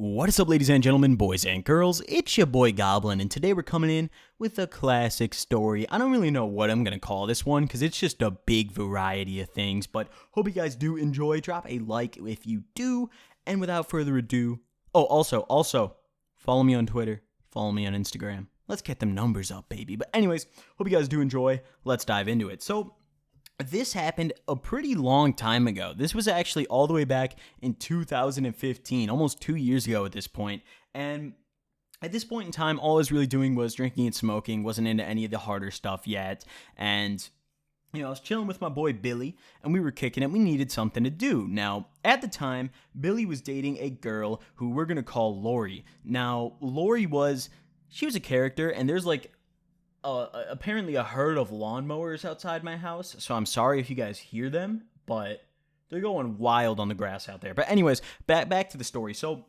What is up, ladies and gentlemen, boys and girls? It's your boy Goblin, and today we're coming in with a classic story. I don't really know what I'm going to call this one because it's just a big variety of things, but hope you guys do enjoy. Drop a like if you do, and without further ado, also, follow me on Twitter, follow me on Instagram. Let's get them numbers up, baby. But anyways, hope you guys do enjoy. Let's dive into it. So, this happened a pretty long time ago. This was actually all the way back in 2015, almost 2 years ago at this point. And at this point in time, all I was really doing was drinking and smoking, wasn't into any of the harder stuff yet. And, I was chilling with my boy Billy, and we were kicking it. We needed something to do. Now, at the time, Billy was dating a girl who we're going to call Lori. Now, she was a character, and there's apparently a herd of lawnmowers outside my house, so I'm sorry if you guys hear them, but they're going wild on the grass out there. But anyways, back to the story. So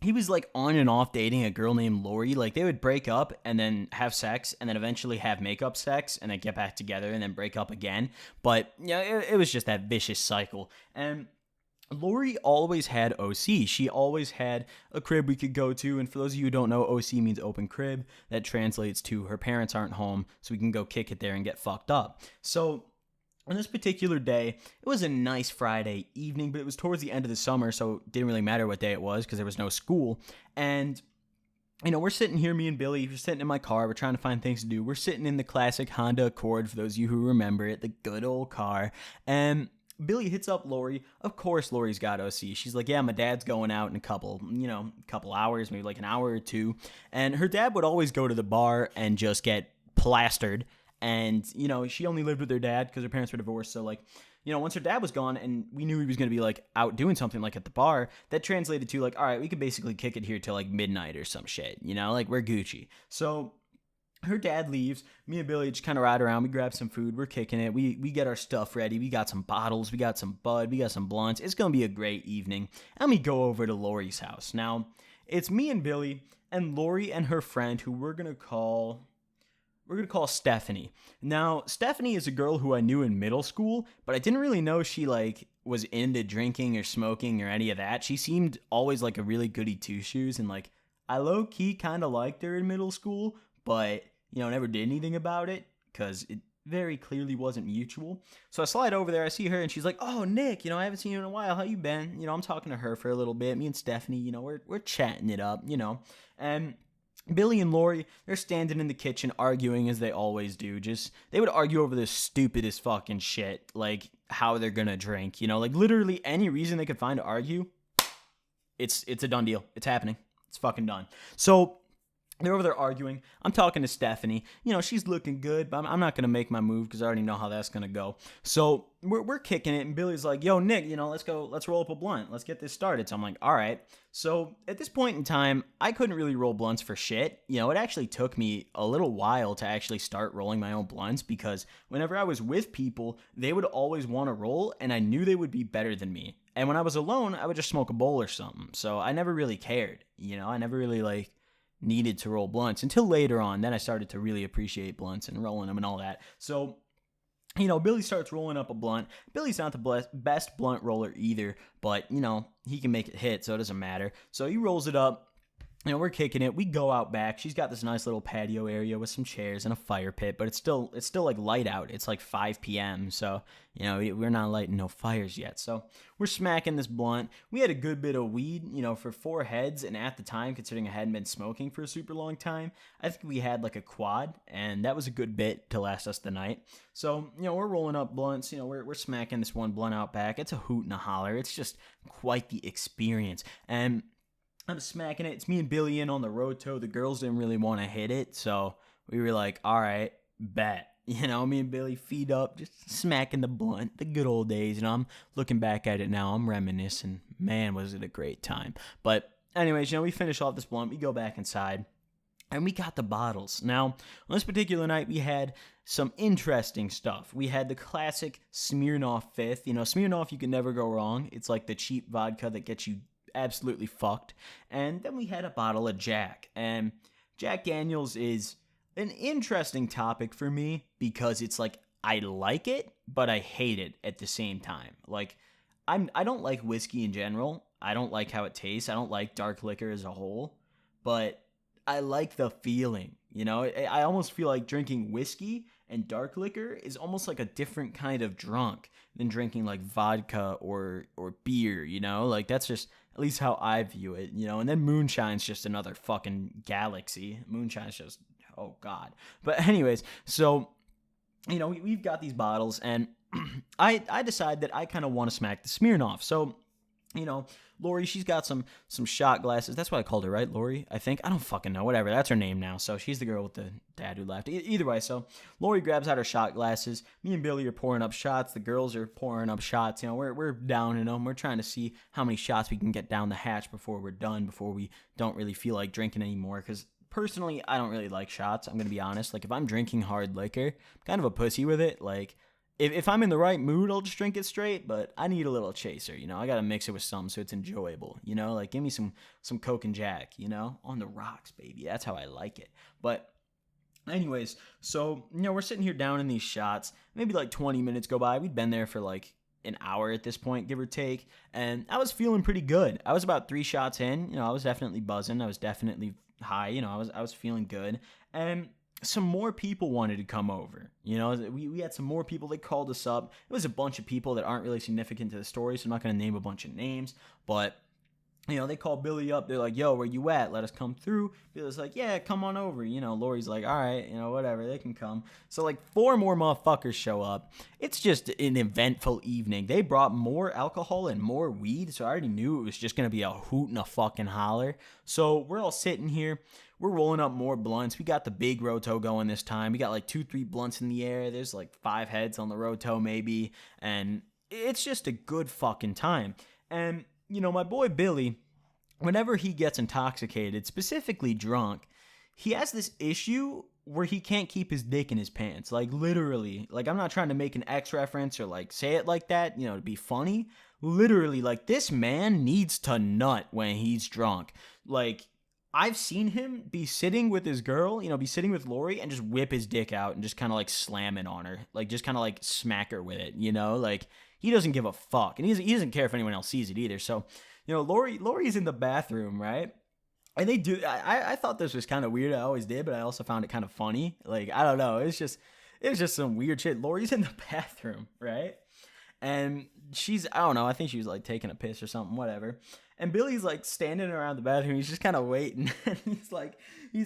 he was on and off dating a girl named Lori. They would break up and then have sex and then eventually have makeup sex and then get back together and then break up again. But it was just that vicious cycle. And Lori always had OC. She always had a crib we could go to, and for those of you who don't know, OC means open crib. That translates to her parents aren't home, so we can go kick it there and get fucked up. So on this particular day, it was a nice Friday evening, but it was towards the end of the summer, so it didn't really matter what day it was because there was no school. And we're sitting here, me and Billy, we're sitting in my car, we're trying to find things to do. We're sitting in the classic Honda Accord, for those of you who remember it, the good old car, and Billy hits up Lori. Of course, Lori's got OC. She's like, yeah, my dad's going out in a couple hours, maybe an hour or two. And her dad would always go to the bar and just get plastered. And, she only lived with her dad because her parents were divorced. So, once her dad was gone and we knew he was going to be, out doing something, at the bar, that translated to, all right, we could basically kick it here till, midnight or some shit, we're Gucci. So her dad leaves. Me and Billy just kind of ride around. We grab some food. We're kicking it. We get our stuff ready. We got some bottles. We got some bud. We got some blunts. It's going to be a great evening. And we go over to Lori's house. Now, it's me and Billy and Lori and her friend who we're going to call Stephanie. Now, Stephanie is a girl who I knew in middle school, but I didn't really know she was into drinking or smoking or any of that. She seemed always like a really goody two-shoes, and I low-key kind of liked her in middle school, but never did anything about it because it very clearly wasn't mutual. So I slide over there, I see her, and she's like, oh, Nick, I haven't seen you in a while. How you been? I'm talking to her for a little bit. Me and Stephanie, we're chatting it up, and Billy and Lori, they're standing in the kitchen arguing as they always do. They would argue over the stupidest fucking shit, how they're gonna drink, literally any reason they could find to argue. It's a done deal. It's happening. It's fucking done. So they're over there arguing. I'm talking to Stephanie. She's looking good, but I'm not going to make my move because I already know how that's going to go. So we're kicking it, and Billy's like, yo, Nick, let's roll up a blunt. Let's get this started. So I'm like, all right. So at this point in time, I couldn't really roll blunts for shit. It actually took me a little while to actually start rolling my own blunts because whenever I was with people, they would always want to roll, and I knew they would be better than me. And when I was alone, I would just smoke a bowl or something. So I never really cared. I never really, needed to roll blunts until later on. Then I started to really appreciate blunts and rolling them and all that. So, Billy starts rolling up a blunt. Billy's not the best blunt roller either, but, he can make it hit, so it doesn't matter. So he rolls it up. We're kicking it. We go out back. She's got this nice little patio area with some chairs and a fire pit, but it's still light out. It's 5 p.m. So, we're not lighting no fires yet. So we're smacking this blunt. We had a good bit of weed, for 4 heads. And at the time, considering I hadn't been smoking for a super long time, I think we had a quad, and that was a good bit to last us the night. So, we're rolling up blunts. We're smacking this one blunt out back. It's a hoot and a holler. It's just quite the experience. And I'm smacking it. It's me and Billy in on the roto. The girls didn't really want to hit it, so we were like, all right, bet. Me and Billy feet up, just smacking the blunt, the good old days. I'm looking back at it now. I'm reminiscing. Man, was it a great time. But anyways, we finish off this blunt. We go back inside, and we got the bottles. Now, on this particular night, we had some interesting stuff. We had the classic Smirnoff Fifth. Smirnoff, you can never go wrong. It's like the cheap vodka that gets you absolutely fucked. And then we had a bottle of Jack. And Jack Daniels is an interesting topic for me because it's I like it, but I hate it at the same time. I don't like whiskey in general. I don't like how it tastes. I don't like dark liquor as a whole, but I like the feeling. You know, I almost feel like drinking whiskey and dark liquor is almost like a different kind of drunk than drinking like vodka or beer, you know? Like that's just at least how I view it, you know? And then moonshine's just another fucking galaxy. Moonshine's just, oh God. But anyways, so, you know, we've got these bottles and I decide that I kind of want to smack the Smirnoff. So, you know, Lori, she's got some shot glasses. That's what I called her, right? Lori, I think. I don't fucking know. Whatever. That's her name now. So she's the girl with the dad who left. Either way, so Lori grabs out her shot glasses. Me and Billy are pouring up shots. The girls are pouring up shots. You know, we're downing them. We're trying to see how many shots we can get down the hatch before we're done, before we don't really feel like drinking anymore. Because personally, I don't really like shots. I'm going to be honest. Like, if I'm drinking hard liquor, I'm kind of a pussy with it. Like, if I'm in the right mood, I'll just drink it straight, but I need a little chaser, you know? I gotta mix it with something so it's enjoyable, you know? Like, give me some Coke and Jack, you know? On the rocks, baby. That's how I like it. But anyways, so, you know, we're sitting here down in these shots. Maybe like 20 minutes go by. We'd been there for like an hour at this point, give or take, and I was feeling pretty good. I was about 3 shots in. You know, I was definitely buzzing. I was definitely high. You know, I was feeling good. And some more people wanted to come over. You know, we had some more people that called us up. It was a bunch of people that aren't really significant to the story, so I'm not going to name a bunch of names, but you know, they called Billy up. They're like, yo, where you at? Let us come through. Billy's like, yeah, come on over. You know, Lori's like, all right, you know, whatever, they can come. So like 4 more motherfuckers show up. It's just an eventful evening. They brought more alcohol and more weed, so I already knew it was just going to be a hoot and a fucking holler. So we're all sitting here. We're rolling up more blunts. We got the big roto going this time. We got like 2-3 blunts in the air. There's like 5 heads on the roto maybe. And it's just a good fucking time. And you know, my boy Billy, whenever he gets intoxicated, specifically drunk, he has this issue where he can't keep his dick in his pants. Like, literally. Like, I'm not trying to make an X reference or, like, say it like that, you know, to be funny. Literally, like, this man needs to nut when he's drunk. Like, I've seen him be sitting with his girl, you know, be sitting with Lori and just whip his dick out and just kind of, like, slam it on her. Like, just kind of, like, smack her with it, you know? Like, he doesn't give a fuck. And he doesn't care if anyone else sees it either. So, you know, Lori's in the bathroom, right? And they do, I thought this was kind of weird. I always did, but I also found it kind of funny. Like, I don't know. It was just some weird shit. Lori's in the bathroom, right? And she's, I don't know, I think she was like taking a piss or something, whatever. And Billy's like standing around the bathroom. He's just kind of waiting. And he's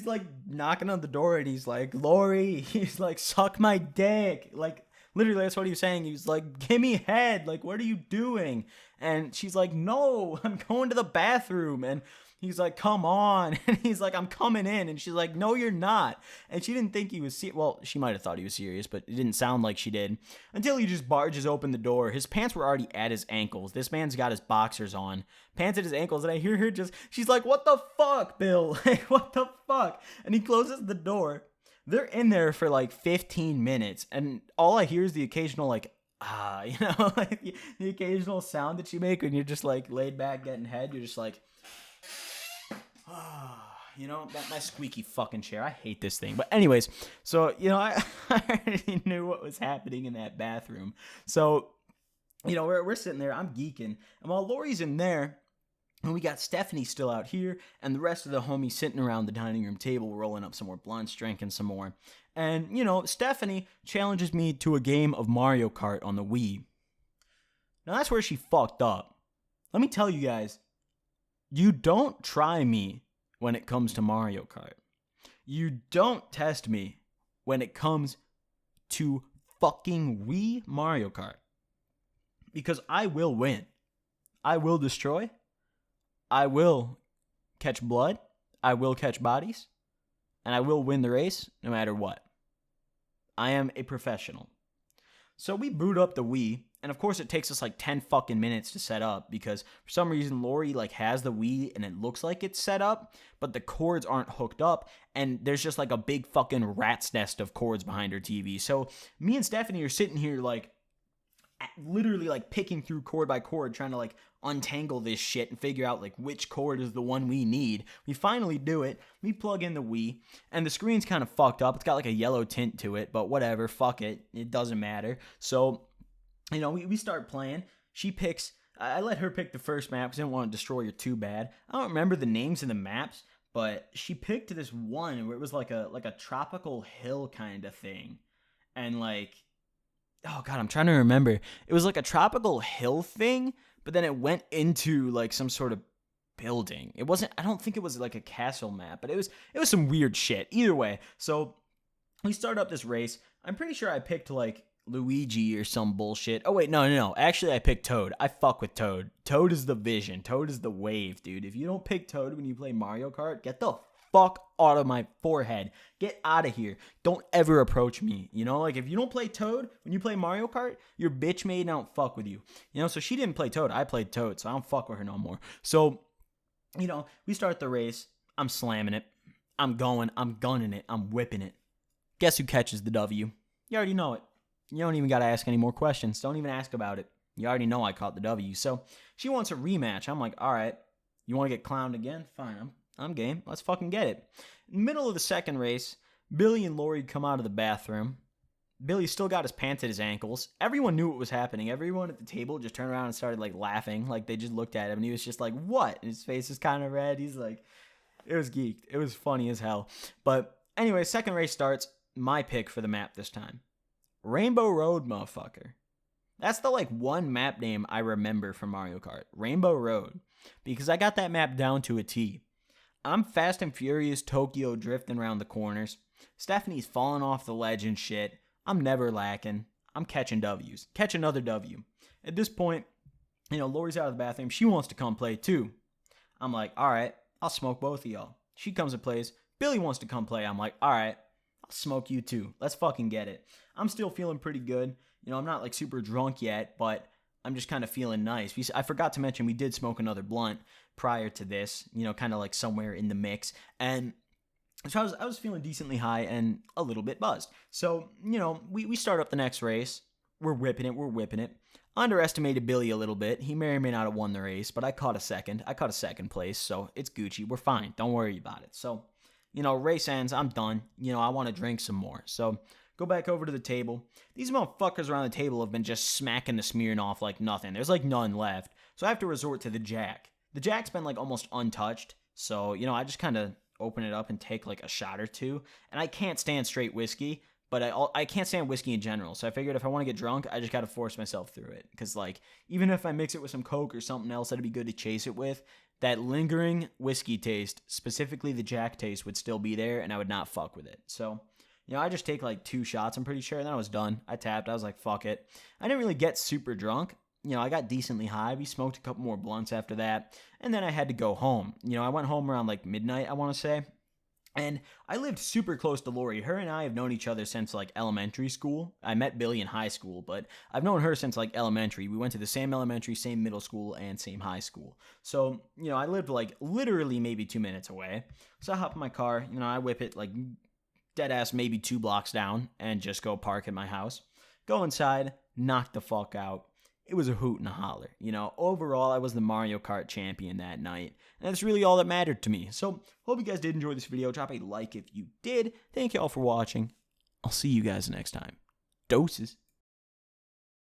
like knocking on the door and he's like, Lori, he's like, suck my dick. Like, literally, that's what he was saying. He was like, give me head. Like, what are you doing? And she's like, no, I'm going to the bathroom. And he's like, come on. And he's like, I'm coming in. And she's like, no, you're not. And she didn't think he was serious. Well, she might have thought he was serious, but it didn't sound like she did. Until he just barges open the door. His pants were already at his ankles. This man's got his boxers on. Pants at his ankles. And I hear her she's like, what the fuck, Bill? Like, what the fuck? And he closes the door. They're in there for like 15 minutes. And all I hear is the occasional like, you know, like the occasional sound that you make when you're just like laid back getting head. You're just like, you know, that squeaky fucking chair. I hate this thing. But anyways, so, you know, I already knew what was happening in that bathroom. So, you know, we're sitting there. I'm geeking. And while Lori's in there, and we got Stephanie still out here, and the rest of the homies sitting around the dining room table, rolling up some more blunts, drinking some more. And, you know, Stephanie challenges me to a game of Mario Kart on the Wii. Now, that's where she fucked up. Let me tell you guys, you don't try me when it comes to Mario Kart. You don't test me when it comes to fucking Wii Mario Kart. Because I will win. I will destroy. I will catch blood. I will catch bodies. And I will win the race no matter what. I am a professional. So we boot up the Wii. And of course it takes us like 10 fucking minutes to set up. Because for some reason Lori like has the Wii and it looks like it's set up. But the cords aren't hooked up. And there's just like a big fucking rat's nest of cords behind her TV. So me and Stephanie are sitting here like literally like picking through cord by cord, trying to like untangle this shit and figure out like which cord is the one we need. We finally do it. We plug in the Wii and the screen's kind of fucked up. It's got like a yellow tint to it, but whatever, fuck it. It doesn't matter. So, you know, we start playing. She picks I let her pick the first map because I didn't want to destroy her too bad. I don't remember the names of the maps, but she picked this one where it was like a tropical hill kind of thing. And like, oh god, I'm trying to remember. It was like a tropical hill thing, but then it went into like some sort of building. It wasn't, I don't think it was like a castle map, but it was some weird shit. Either way, so we start up this race. I'm pretty sure I picked like Luigi or some bullshit. Oh wait, no. Actually, I picked Toad. I fuck with Toad. Toad is the vision. Toad is the wave, dude. If you don't pick Toad when you play Mario Kart, get the fuck out of my forehead. Get out of here. Don't ever approach me. You know, like if you don't play Toad when you play Mario Kart, you're bitch made and I don't fuck with you. You know, so she didn't play Toad. I played Toad, so I don't fuck with her no more. So, you know, we start the race. I'm slamming it. I'm going. I'm gunning it. I'm whipping it. Guess who catches the W? You already know it. You don't even got to ask any more questions. Don't even ask about it. You already know I caught the W. So she wants a rematch. I'm like, all right, you want to get clowned again? Fine, I'm game. Let's fucking get it. In the middle of the second race, Billy and Lori come out of the bathroom. Billy still got his pants at his ankles. Everyone knew what was happening. Everyone at the table just turned around and started like laughing. Like they just looked at him and he was just like, what? And his face is kind of red. He's like, it was geeked. It was funny as hell. But anyway, second race starts. My pick for the map this time. Rainbow Road, motherfucker. That's the like one map name I remember from Mario Kart. Rainbow Road. Because I got that map down to a T. I'm Fast and Furious Tokyo drifting around the corners. Stephanie's falling off the ledge and shit. I'm never lacking. I'm catching W's. Catch another W. At this point, you know, Lori's out of the bathroom. She wants to come play too. I'm like, all right, I'll smoke both of y'all. She comes and plays. Billy wants to come play. I'm like, all right, I'll smoke you too. Let's fucking get it. I'm still feeling pretty good. You know, I'm not like super drunk yet, but I'm just kind of feeling nice. I forgot to mention we did smoke another blunt prior to this, you know, kind of like somewhere in the mix. And so I was feeling decently high and a little bit buzzed. So, you know, we start up the next race. We're whipping it. Underestimated Billy a little bit. He may or may not have won the race, but I caught a second place, so it's Gucci. We're fine. Don't worry about it. So, you know, race ends. I'm done. You know, I want to drink some more. So, go back over to the table. These motherfuckers around the table have been just smacking the Smirnoff like nothing. There's like none left. So I have to resort to the Jack. The Jack's been like almost untouched. So, you know, I just kind of open it up and take like a shot or two. And I can't stand straight whiskey, but I can't stand whiskey in general. So I figured if I want to get drunk, I just got to force myself through it. Because like, even if I mix it with some Coke or something else that'd be good to chase it with, that lingering whiskey taste, specifically the Jack taste, would still be there and I would not fuck with it. So, you know, I just take like 2 shots, I'm pretty sure, and then I was done. I tapped. I was like, fuck it. I didn't really get super drunk. You know, I got decently high. We smoked a couple more blunts after that, and then I had to go home. You know, I went home around like midnight, I want to say. And I lived super close to Lori. Her and I have known each other since like elementary school. I met Billy in high school, but I've known her since like elementary. We went to the same elementary, same middle school, and same high school. So, you know, I lived like literally maybe 2 minutes away. So I hop in my car, you know, I whip it like dead ass maybe 2 blocks down and just go park at my house. Go inside, knock the fuck out. It was a hoot and a holler. You know, overall, I was the Mario Kart champion that night. And that's really all that mattered to me. So, hope you guys did enjoy this video. Drop a like if you did. Thank you all for watching. I'll see you guys next time. Doses.